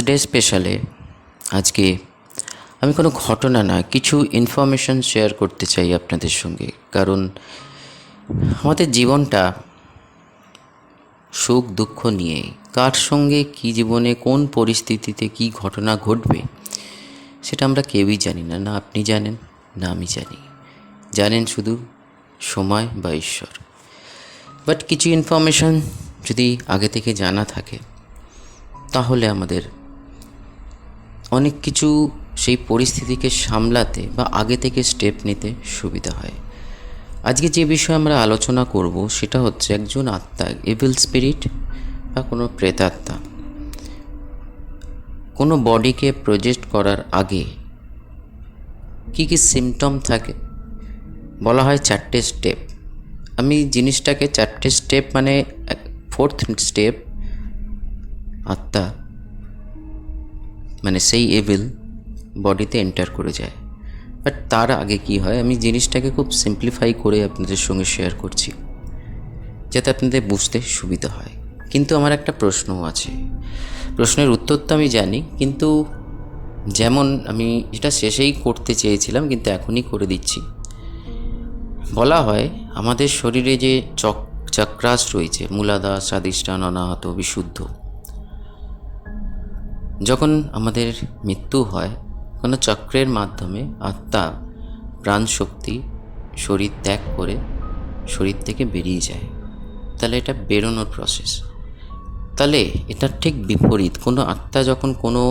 Today স্পেশালে আজকে আমি কোনো ঘটনা না, কিছু ইনফরমেশন শেয়ার করতে চাই আপনাদের সঙ্গে। কারণ আমাদের জীবনটা সুখ দুঃখ নিয়ে, কার সঙ্গে কী জীবনে কোন পরিস্থিতিতে কী ঘটনা ঘটবে সেটা আমরা কেউই জানি না। না আপনি জানেন, না আমি জানি। জানেন শুধু সময় বা ঈশ্বর। বাট কিছু ইনফরমেশন যদি আগে থেকে জানা থাকে তাহলে আমাদের অনেক কিছু সেই পরিস্থিতিকে সামলাতে বা আগে থেকে স্টেপ নিতে সুবিধা হয়। আজকে যে বিষয়ে আমরা আলোচনা করব সেটা হচ্ছে একজন আত্মা, এভিল স্পিরিট বা কোনো প্রেতাত্মা কোনো বডিকে প্রজেক্ট করার আগে কী কী সিমটম থাকে। বলা হয় 4টে স্টেপ। আমি জিনিসটাকে 4টে স্টেপ মানে 4th স্টেপ আত্মা মানে সেই এভিল বডিতে এন্টার করে যায়। বাট তার আগে কি হয় আমি জিনিসটাকে খুব সিম্পলিফাই করে আপনাদের সঙ্গে শেয়ার করছি যাতে আপনাদের বুঝতে সুবিধা হয়। কিন্তু আমার একটা প্রশ্নও আছে, প্রশ্নের উত্তর তো আমি জানি, কিন্তু যেমন আমি এটা শেষেই করতে চেয়েছিলাম কিন্তু এখনই করে দিচ্ছি। বলা হয় আমাদের শরীরে যে চক্রাস রয়েছে, মূলাধার, স্বাধিষ্ঠান, অনাহত, বিশুদ্ধ, যখন আমাদের মৃত্যু হয় কোনো চক্রের মাধ্যমে আত্মা প্রাণশক্তি শরীর ত্যাগ করে শরীর থেকে বেরিয়ে যায়। তাহলে এটা বেরোনোর প্রসেস। তাহলে এটার ঠিক বিপরীত, কোনো আত্মা যখন কোনো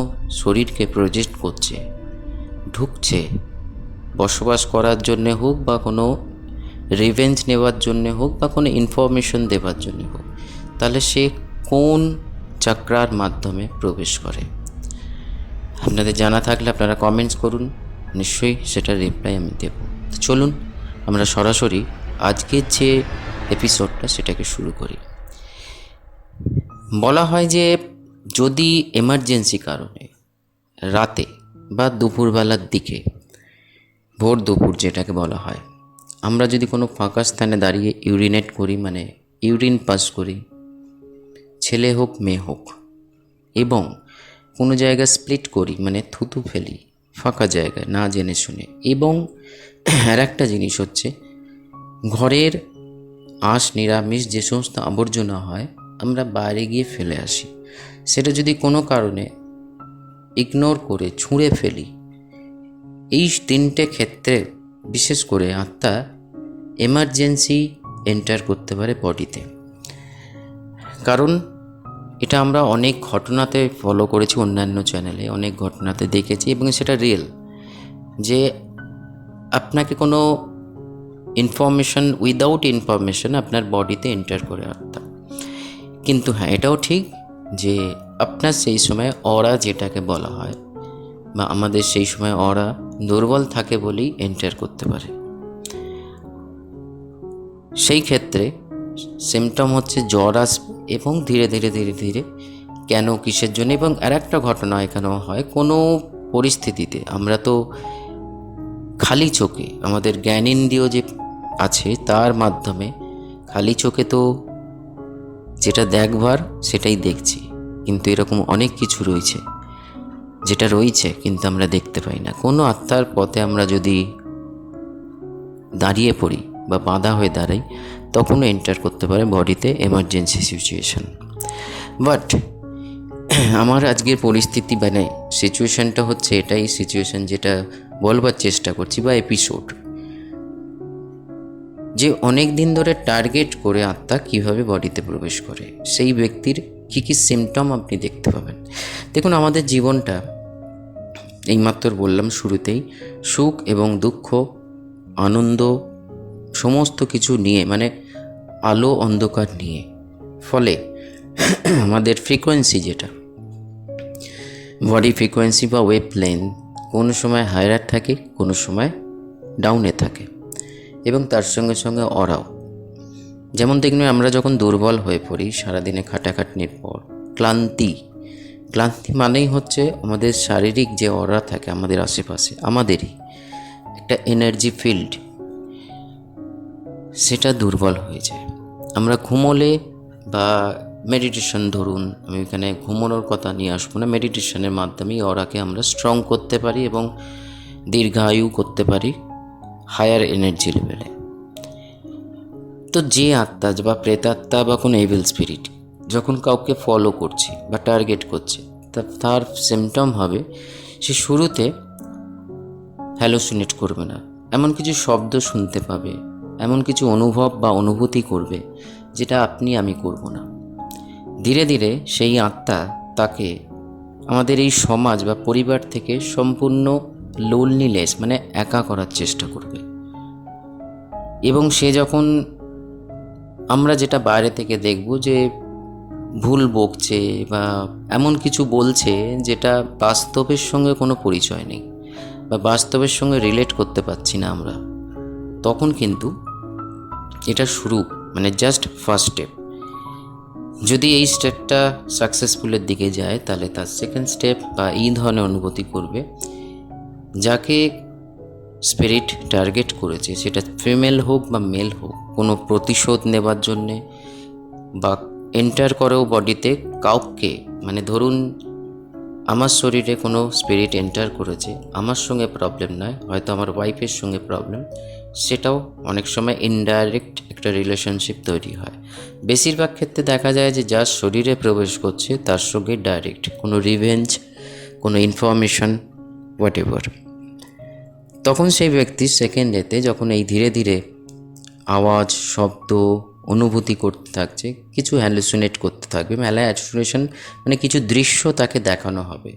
শরীরকে প্রজেক্ট করছে, ঢুকছে বসবাস করার জন্যে হোক বা কোনো রিভেঞ্জ নেওয়ার জন্যে হোক বা কোনো ইনফরমেশন দেওয়ার জন্যে হোক, তাহলে সে কোন চক্রার মাধ্যমে প্রবেশ করে? আপনাদের জানা থাকলে আপনারা কমেন্টস করুন, নিশ্চয়ই সেটার রিপ্লাই আমি দেব। তো চলুন আমরা সরাসরি আজকের যে এপিসোডটা সেটাকে শুরু করি। বলা হয় যে যদি এমার্জেন্সি কারণে রাতে বা দুপুরবেলার দিকে, ভোর দুপুর যেটাকে বলা হয়, আমরা যদি কোনো ফাঁকা স্থানে দাঁড়িয়ে ইউরিনেট করি, মানে ইউরিন পাস করি, ছেলে হোক মেয়ে হোক, এবং কোনো জায়গায় স্প্লিট করি মানে থুতু ফেলি ফাঁকা জায়গায় না জেনে শুনে, এবং আর একটা জিনিস হচ্ছে ঘরের আঁশ নিরামিষ যে সমস্ত আবর্জনা হয় আমরা বাইরে গিয়ে ফেলে আসি, সেটা যদি কোনো কারণে ইগনোর করে ছুঁড়ে ফেলি, এই 3টে ক্ষেত্রে বিশেষ করে আত্মা এমার্জেন্সি এন্টার করতে পারে বডিতে। কারণ এটা আমরা অনেক ঘটনাতে ফলো করেছি, অন্যান্য চ্যানেলে অনেক ঘটনাতে দেখেছি, এবং সেটা রিয়েল যে আপনাকে কোনো ইনফরমেশন উইদাউট ইনফরমেশন আপনার বডিতে এন্টার করে আত্মা। কিন্তু হ্যাঁ, এটাও ঠিক যে আপনার সেই সময় অরা যেটাকে বলা হয় বা আমাদের সেই সময় অরা দুর্বল থাকে বলেই এন্টার করতে পারে। সেই ক্ষেত্রে সিমটম হচ্ছে জ্বর আসবে এবং ধীরে ধীরে ধীরে ধীরে কেন কিসের জন্য। এবং আর একটা ঘটনা এখানেও হয়, কোনো পরিস্থিতিতে আমরা তো খালি চোখে, আমাদের জ্ঞানেন্দ্রিয় যে আছে তার মাধ্যমে খালি চোখে তো যেটা দেখবার সেটাই দেখছি, কিন্তু এরকম অনেক কিছু রয়েছে যেটা রয়েছে কিন্তু আমরা দেখতে পাই না। কোনো আত্মার পথে আমরা যদি দাঁড়িয়ে পড়ি বা বাঁধা হয়ে দাঁড়াই তখনও এন্টার করতে পারে বডিতে এমার্জেন্সি সিচুয়েশন। বাট আমার আজকের পরিস্থিতি মানে সিচুয়েশানটা হচ্ছে এটাই সিচুয়েশান যেটা বলবার চেষ্টা করছি বা এপিসোড, যে অনেক দিন ধরে টার্গেট করে আত্মা কিভাবে বডিতে প্রবেশ করে, সেই ব্যক্তির কী কী সিমটম আপনি দেখতে পাবেন। দেখুন আমাদের জীবনটা এইমাত্র বললাম শুরুতেই, সুখ এবং দুঃখ, আনন্দ সমস্ত কিছু নিয়ে, মানে আলো অন্ধকার নিয়ে। ফলে আমাদের ফ্রিকোয়েন্সি যেটা বডি ফ্রিকোয়েন্সি বা ওয়েভ লেন্থ কোনো সময় হায়ার থাকে, কোনো সময় ডাউনে থাকে, এবং তার সঙ্গে সঙ্গে অরাও। যেমন দেখবেন আমরা যখন দুর্বল হয়ে পড়ি সারাদিনে খাটাখাটনির পর, ক্লান্তি মানেই হচ্ছে আমাদের শারীরিক যে অরা থাকে আমাদের আশেপাশে, আমাদেরই একটা এনার্জি ফিল্ড, সেটা দুর্বল হয়ে যায়। আমরা ঘুমোলে বা মেডিটেশন ধরুন, আমি এখানে ঘুমানোর কথা নিয়ে আসবো না, মেডিটেশনের মাধ্যমেই অরাকে আমরা স্ট্রং করতে পারি এবং দীর্ঘায়ু করতে পারি হায়ার এনার্জি লেভেলে। তো যে আত্মা বা প্রেতাত্মা বা কোনো এভিল স্পিরিট যখন কাউকে ফলো করছে বা টার্গেট করছে, তার সিমটম হবে সে শুরুতে হ্যালোসিনেট করবে না, এমন কিছু শব্দ শুনতে পাবে, এমন কিছু অনুভব বা অনুভূতি করবে যেটা আপনি আমি করব না। ধীরে ধীরে সেই আত্মা তাকে আমাদের এই সমাজ বা পরিবার থেকে সম্পূর্ণ লোনলিনেস মানে একা করার চেষ্টা করবে। এবং সে যখন আমরা যেটা বাইরে থেকে দেখব যে ভুল বকছে বা এমন কিছু বলছে যেটা বাস্তবের সঙ্গে কোনো পরিচয় নেই বা বাস্তবের সঙ্গে রিলেট করতে পারছি না আমরা, তখন কিন্তু এটা শুরু মানে জাস্ট ফার্স্ট স্টেপ। যদি এই স্টেপটা সাকসেসফুলের দিকে যায় তাহলে তার সেকেন্ড স্টেপ বা এই ধরনের অনুভূতি করবে যাকে স্পিরিট টার্গেট করেছে, সেটা ফিমেল হোক বা মেল হোক, কোনো প্রতিশোধ নেবার জন্যে বা এন্টার করেও বডিতে কাউকে, মানে ধরুন আমার শরীরে কোনো স্পিরিট এন্টার করেছে, আমার সঙ্গে প্রবলেম নয়, হয়তো আমার ওয়াইফের সঙ্গে প্রবলেম, সেটাও অনেক সময় ইনডাইরেক্ট একটা রিলেশনশিপ তৈরি হয়। বেশিরভাগ ক্ষেত্রে দেখা যায় যে যার শরীরে প্রবেশ করছে তার সঙ্গে ডাইরেক্ট কোনো রিভেঞ্জ, কোনো ইনফরমেশন, হোয়াট এভার। তখন সেই ব্যক্তির সেকেন্ড ডেতে যখন এই ধীরে ধীরে আওয়াজ, শব্দ, অনুভূতি করতে থাকছে, কিছু হ্যালুসিনেট করতে থাকবে, হ্যালুসিনেশন মানে কিছু দৃশ্য তাকে দেখানো হবে,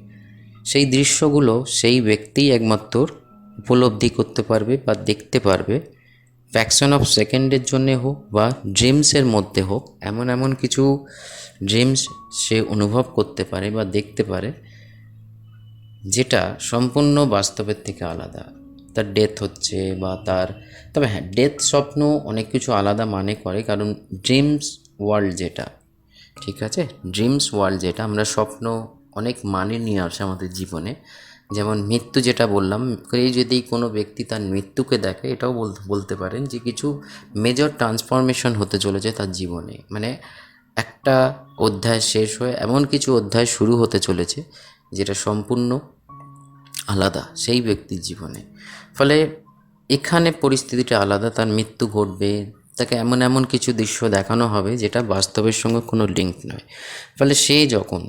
সেই দৃশ্যগুলো সেই ব্যক্তিই একমাত্র উপলব্ধি করতে পারবে বা দেখতে পারবে। ফ্র্যাকশন অফ সেকেন্ডের জন্যে হোক বা ড্রিমসের মধ্যে হোক, এমন এমন কিছু ড্রিমস সে অনুভব করতে পারে বা দেখতে পারে যেটা সম্পূর্ণ বাস্তবের থেকে আলাদা। তার ডেথ হচ্ছে বা তার, তবে হ্যাঁ, ডেথ স্বপ্ন অনেক কিছু আলাদা মানে করে, কারণ ড্রিমস ওয়ার্ল্ড যেটা, ঠিক আছে, ড্রিমস ওয়ার্ল্ড যেটা, আমরা স্বপ্ন অনেক মানে নিয়ে আসে আমাদের জীবনে। যেমন মৃত্যু যেটা বললাম, এই যদি কোনো ব্যক্তি তার মৃত্যুকে দেখে, এটাও বলতে পারেন যে কিছু মেজর ট্রান্সফরমেশন হতে চলেছে তার জীবনে, মানে একটা অধ্যায় শেষ হয়ে এমন কিছু অধ্যায় শুরু হতে চলেছে যেটা সম্পূর্ণ আলাদা সেই ব্যক্তির জীবনে। ফলে এখানে পরিস্থিতিটা আলাদা, তার মৃত্যু ঘটবে, তাকে এমন এমন কিছু দৃশ্য দেখানো হবে যেটা বাস্তবের সঙ্গে কোনো লিঙ্ক নয়। ফলে সে যখন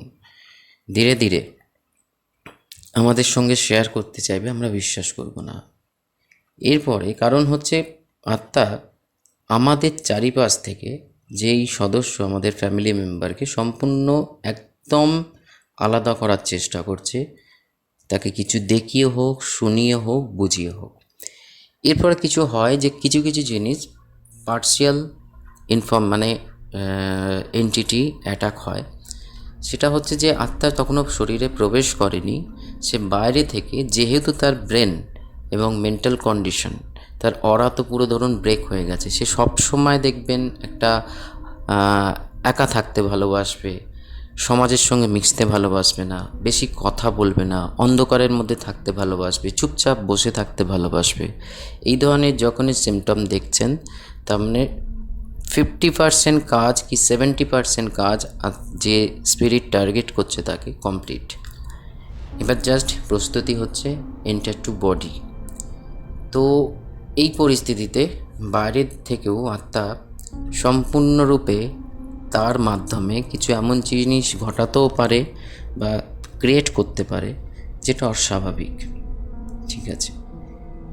ধীরে ধীরে আমাদের সঙ্গে শেয়ার করতে চাইবে, আমরা বিশ্বাস করব না। এরপরে কারণ হচ্ছে আত্মা আমাদের চারিপাশ থেকে যেই সদস্য আমাদের ফ্যামিলি মেম্বারকে সম্পূর্ণ একদম আলাদা করার চেষ্টা করছে, তাকে কিছু দেখিয়ে হোক, শুনিয়ে হোক, বুঝিয়ে হোক। এরপরে কিছু হয় যে কিছু কিছু জিনিস পার্সিয়াল মানে এন্টিটি অ্যাটাক হয়। সেটা হচ্ছে যে আত্মা তখনও শরীরে প্রবেশ করেনি, সে বাইরে থেকে, যেহেতু তার ব্রেন এবং মেন্টাল কন্ডিশন, তার অরা তো পুরো ধরুন ব্রেক হয়ে গেছে, সে সব সময় দেখবেন একটা একা থাকতে ভালোবাসবে, সমাজের সঙ্গে মিশতে ভালোবাসবে না, বেশি কথা বলবে না, অন্ধকারের মধ্যে থাকতে ভালোবাসবে, চুপচাপ বসে থাকতে ভালোবাসবে। এই ধরনের যখনই সিমটম দেখছেন, তার মানে 50% কাজ কি 70% কাজ যে স্পিরিট টার্গেট করছে তাকে কমপ্লিট। এবার জাস্ট প্রস্তুতি হচ্ছে এন্টার টু বডি। তো এই পরিস্থিতিতে বাইরের থেকেও আত্মা সম্পূর্ণরূপে তার মাধ্যমে কিছু এমন জিনিস ঘটাতেও পারে বা ক্রিয়েট করতে পারে যেটা অস্বাভাবিক, ঠিক আছে।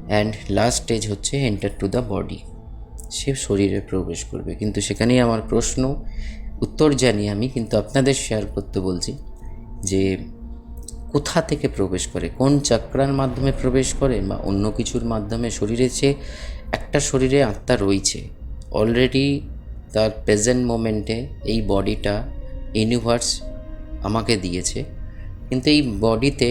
অ্যান্ড লাস্ট স্টেজ হচ্ছে এন্টার টু দ্য বডি, সে শরীরে প্রবেশ করবে। কিন্তু সেখানেই আমার প্রশ্ন, উত্তর জানি আমি, কিন্তু আপনাদের শেয়ার করতে বলছি যে কোথা থেকে প্রবেশ করে, কোন চক্রার মাধ্যমে প্রবেশ করে বা অন্য কিছুর মাধ্যমে। শরীরে যে একটা শরীরে আত্মা রয়েছে অলরেডি, তার প্রেজেন্ট মোমেন্টে এই বডিটা ইউনিভার্স আমাকে দিয়েছে, কিন্তু এই বডিতে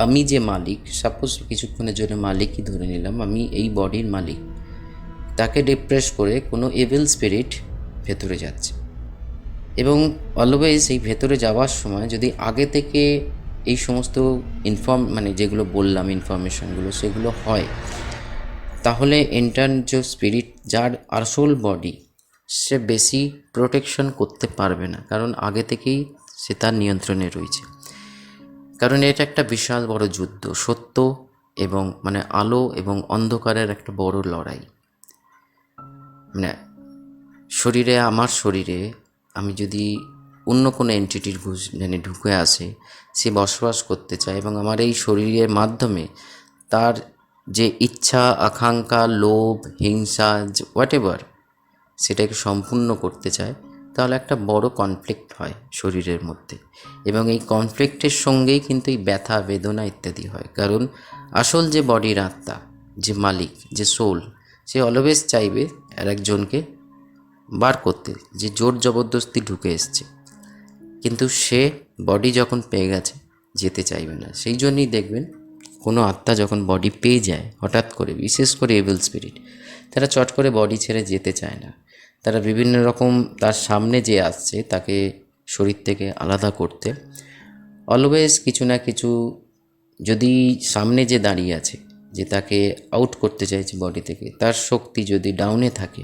আমি যে মালিক, সাপোজ কিছুক্ষণের জন্য মালিকই ধরে নিলাম, আমি এই বডির মালিক, তাকে ডিপ্রেস করে কোনো এভিল স্পিরিট ভেতরে যাচ্ছে। এবং অলওয়েজ এই ভেতরে যাওয়ার সময় যদি আগে থেকে এই সমস্ত মানে যেগুলো বললাম ইনফরমেশনগুলো সেগুলো হয়, তাহলে এন্টার যে স্পিরিট, যার আসল বডি সে বেশি প্রোটেকশন করতে পারবে না, কারণ আগে থেকেই সে তার নিয়ন্ত্রণে রয়েছে। কারণ এটা একটা বিশাল বড় যুদ্ধ, সত্য এবং মানে আলো এবং অন্ধকারের একটা বড় লড়াই। মানে আমার শরীরে আমি যদি অন্য কোনো এন্টিটির মানে ঢুকে আসে, সে বসবাস করতে চায় এবং আমার এই শরীরের মাধ্যমে তার যে ইচ্ছা, আকাঙ্ক্ষা, লোভ, হিংসা, হোয়াট এভার সেটাকে সম্পূর্ণ করতে চায়, তাহলে একটা বড় কনফ্লিক্ট হয় শরীরের মধ্যে। এবং এই কনফ্লিক্টের সঙ্গেই কিন্তু এই ব্যথা, বেদনা ইত্যাদি হয়। কারণ আসল যে বডির আত্মা, যে মালিক, যে সোল, সে অলওয়েজ চাইবে আর একজনকে বার করতে, যে জোর জবরদস্তি ঢুকে এসছে। কিন্তু সে বডি যখন পেয়ে গেছে, যেতে চাইবে না। সেই জন্যই দেখবেন কোনো আত্মা যখন বডি পেয়ে যায় হঠাৎ করে, বিশেষ করে এভিল স্পিরিট, তারা চট করে বডি ছেড়ে যেতে চায় না। তারা বিভিন্ন রকম তার সামনে যে আসছে তাকে শরীর থেকে আলাদা করতে অলওয়েজ কিছু না কিছু, যদি সামনে যে দাঁড়িয়ে আছে, যে তাকে আউট করতে চাইছে বডি থেকে, তার শক্তি যদি ডাউনে থাকে,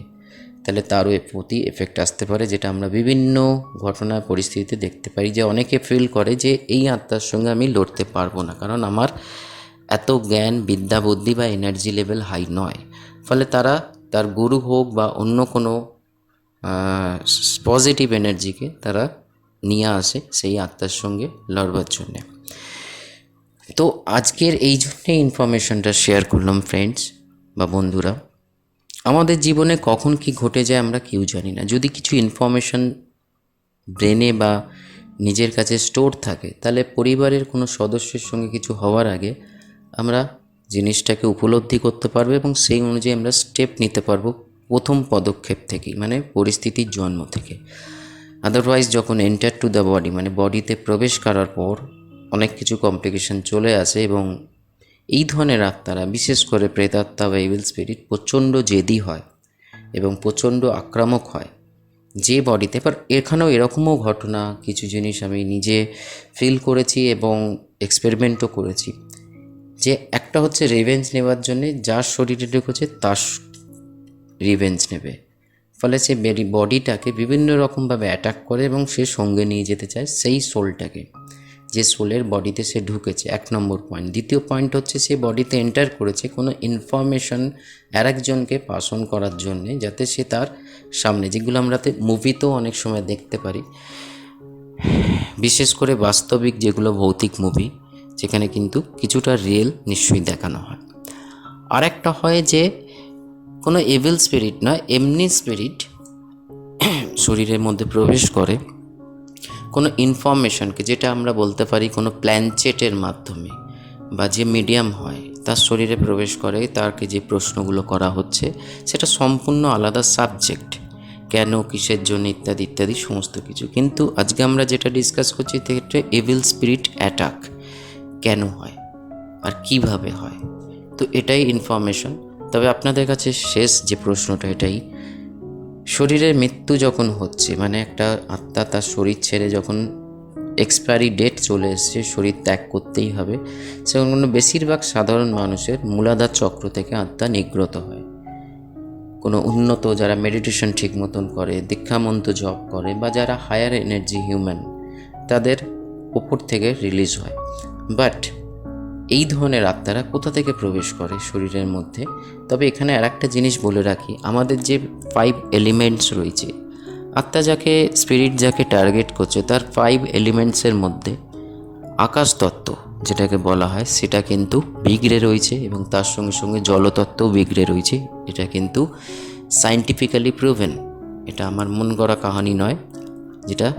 তাহলে তারও প্রতি এফেক্ট আসতে পারে, যেটা আমরা বিভিন্ন ঘটনা পরিস্থিতিতে দেখতে পারি। যে অনেকে ফিল করে যে এই আত্মার সঙ্গে আমি লড়তে পারবো না, কারণ আমার এত জ্ঞান, বিদ্যা, বুদ্ধি বা এনার্জি লেভেল হাই নয়। ফলে তারা তার গুরু হোক বা অন্য কোনো পজিটিভ এনার্জিকে তারা নিয়ে আসে সেই আত্মার সঙ্গে লড়বার জন্যে। তো আজকের এই জন্যে ইনফরমেশনটা শেয়ার করলাম ফ্রেন্ডস বা বন্ধুরা। আমাদের জীবনে কখন কি ঘটে যায় আমরা কেউ জানি না। যদি কিছু ইনফরমেশন ব্রেনে বা নিজের কাছে স্টোর থাকে, তাহলে পরিবারের কোনো সদস্যের সঙ্গে কিছু হওয়ার আগে আমরা জিনিসটাকে উপলব্ধি করতে পারবো এবং সেই অনুযায়ী আমরা স্টেপ নিতে পারবো প্রথম পদক্ষেপ থেকেই, মানে পরিস্থিতির জন্ম থেকে। আদারওয়াইজ যখন এন্টার টু দ্য বডি, মানে বডিতে প্রবেশ করার পর অনেক কিছু কমপ্লিকেশন চলে আসে এবং এই ধরনের আত্মারা, বিশেষ করে প্রেতাত্মা বা ইভিল স্পিরিট, প্রচণ্ড জেদি হয় এবং প্রচণ্ড আক্রামক হয় যে বডিতে। এবার এখানেও এরকমও ঘটনা, কিছু জিনিস আমি নিজে ফিল করেছি এবং এক্সপেরিমেন্টও করেছি। যে একটা হচ্ছে রিভেঞ্জ নেওয়ার জন্যে, যার শরীরে ঢুকেছে তার রিভেঞ্জ নেবে, ফলে সে বডিটাকে বিভিন্ন রকমভাবে অ্যাটাক করে এবং সে সঙ্গে নিয়ে যেতে চায় সেই সোলটাকে, যে সোলের বডিতে সে ঢুকেছে। 1 নম্বর পয়েন্ট। দ্বিতীয় পয়েন্ট হচ্ছে সে বডিতে এন্টার করেছে কোনো ইনফরমেশন আর একজনকে পাস অন করার জন্যে, যাতে সে তার সামনে, যেগুলো আমরা মুভিতেও অনেক সময় দেখতে পারি, বিশেষ করে বাস্তবিক যেগুলো ভৌতিক মুভি, যেখানে কিন্তু কিছুটা রিয়েল নিশ্চয়ই দেখানো হয়। আর একটা হয় যে কোনো এভিল স্পিরিট নয়, এমনি স্পিরিট শরীরের মধ্যে প্রবেশ করে কোনো ইনফরমেশনকে, যেটা আমরা বলতে পারি কোনো প্ল্যানচেটের মাধ্যমে বা যে মিডিয়াম হয় তার শরীরে প্রবেশ করে। তাকে যে প্রশ্নগুলো করা হচ্ছে সেটা সম্পূর্ণ আলাদা সাবজেক্ট, কেন, কিসের জন্য, ইত্যাদি ইত্যাদি সমস্ত কিছু। কিন্তু আজকে আমরা যেটা ডিসকাস করছি সেটা এভিল স্পিরিট অ্যাটাক কেন হয় আর কিভাবে হয়। তো এটাই ইনফরমেশন। তবে আপনাদের কাছে শেষ যে প্রশ্নটা এটাই, শরীরের মৃত্যু যখন হচ্ছে, মানে একটা আত্মা তার শরীর ছেড়ে যখন এক্সপায়ারি ডেট চলে এসছে, শরীর ত্যাগ করতেই হবে, সেখানে বেশিরভাগ সাধারণ মানুষের মূলাধার চক্র থেকে আত্মা নিগ্রত হয়। কোনো উন্নত যারা মেডিটেশন ঠিক মতন করে, দীক্ষামন্ত্র জপ করে, বা যারা হায়ার এনার্জি হিউম্যান, তাদের উপর থেকে রিলিজ হয়। বাট এই ধরনের আত্মারা কোথা থেকে প্রবেশ করে শরীরের মধ্যে? তবে এখানে আর একটা জিনিস বলে রাখি, আমাদের যে 5 এলিমেন্টস রয়েছে, আত্মা যাকে, স্পিরিট যাকে টার্গেট করছে, তার 5 এলিমেন্টসের মধ্যে আকাশ তত্ত্ব যেটাকে বলা হয় সেটা কিন্তু বিগড়ে রয়েছে এবং তার সঙ্গে সঙ্গে জলতত্ত্বও বিগড়ে রয়েছে। এটা কিন্তু সায়েন্টিফিক্যালি প্রুভেন, এটা আমার মন গড়া কাহিনী নয়, যেটা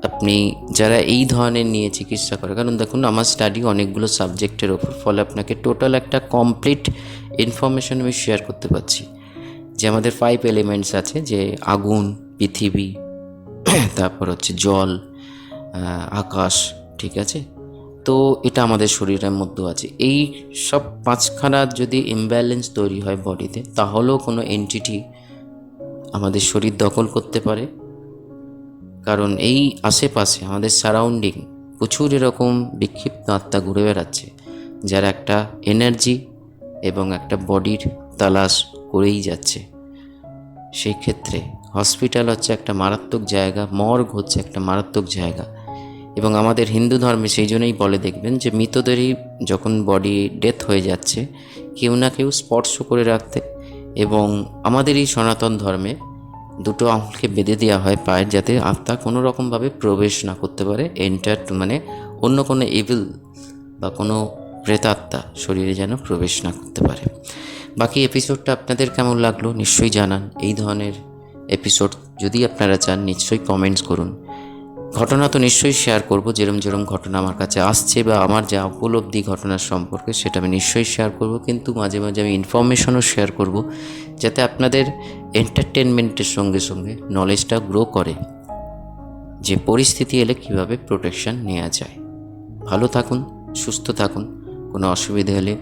আপনি যারা এই ধরনের নিয়ে চিকিৎসা করে, কারণ দেখুন আমার স্টাডি অনেকগুলো সাবজেক্টের ওপর, ফলে আপনাকে টোটাল একটা কমপ্লিট ইনফরমেশন আমি শেয়ার করতে পারছি। যে আমাদের 5 এলিমেন্টস আছে, যে আগুন, পৃথিবী, তারপর হচ্ছে জল, আকাশ, ঠিক আছে? তো এটা আমাদের শরীরের মধ্যেও আছে। এই সব 5খানার যদি ইমব্যালেন্স তৈরি হয় বডিতে, তাহলেও কোনো এন্টিটি আমাদের শরীর দখল করতে পারে। কারণ এই আশেপাশে আমাদের সারাউন্ডিং প্রচুর এরকম বিক্ষিপ্ত আত্মা ঘুরে বেড়াচ্ছে, যারা একটা এনার্জি এবং একটা বডির তালাশ করেই যাচ্ছে। সেই ক্ষেত্রে হসপিটাল হচ্ছে একটা মারাত্মক জায়গা, মর্গ হচ্ছে একটা মারাত্মক জায়গা। এবং আমাদের হিন্দু ধর্মে সেই জন্যই বলে, দেখবেন যে মৃতদেরই যখন বডি ডেথ হয়ে যাচ্ছে কেউ না কেউ স্পর্শ করে রাখতে। এবং আমাদের এই সনাতন ধর্মে দুটো আঙুলকে বেঁধে দেওয়া হয় পায়ের, যাতে আত্মা কোনো রকমভাবে প্রবেশ না করতে পারে, এন্টার মানে অন্য কোনো ইভিল বা কোনো প্রেতাত্মা শরীরে যেন প্রবেশ না করতে পারে। বাকি এপিসোডটা আপনাদের কেমন লাগলো নিশ্চয়ই জানান। এই ধরনের এপিসোড যদি আপনারা চান নিশ্চয়ই কমেন্টস করুন। ঘটনা তো নিশ্চয়ই শেয়ার করব, যেরম ঘটনা আমার কাছে আসছে বা আমার যা উপলব্ধি ঘটনার সম্পর্কে সেটা আমি নিশ্চয়ই শেয়ার করব, কিন্তু মাঝে মাঝে আমি ইনফরমেশনও শেয়ার করব, যাতে আপনাদের এন্টারটেনমেন্টের সঙ্গে সঙ্গে নলেজটা গ্রো করে যে পরিস্থিতি এলে কীভাবে প্রোটেকশন নেওয়া যায়। ভালো থাকুন, সুস্থ থাকুন। কোনো অসুবিধা হলে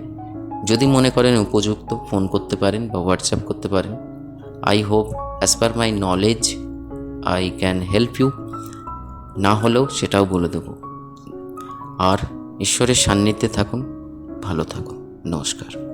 যদি মনে করেন উপযুক্ত, ফোন করতে পারেন বা হোয়াটসঅ্যাপ করতে পারেন। I hope as per my knowledge I can help you, না হলেও সেটাও বলে দেব। আর ঈশ্বরের সান্নিধ্যে থাকুন, ভালো থাকুন, নমস্কার।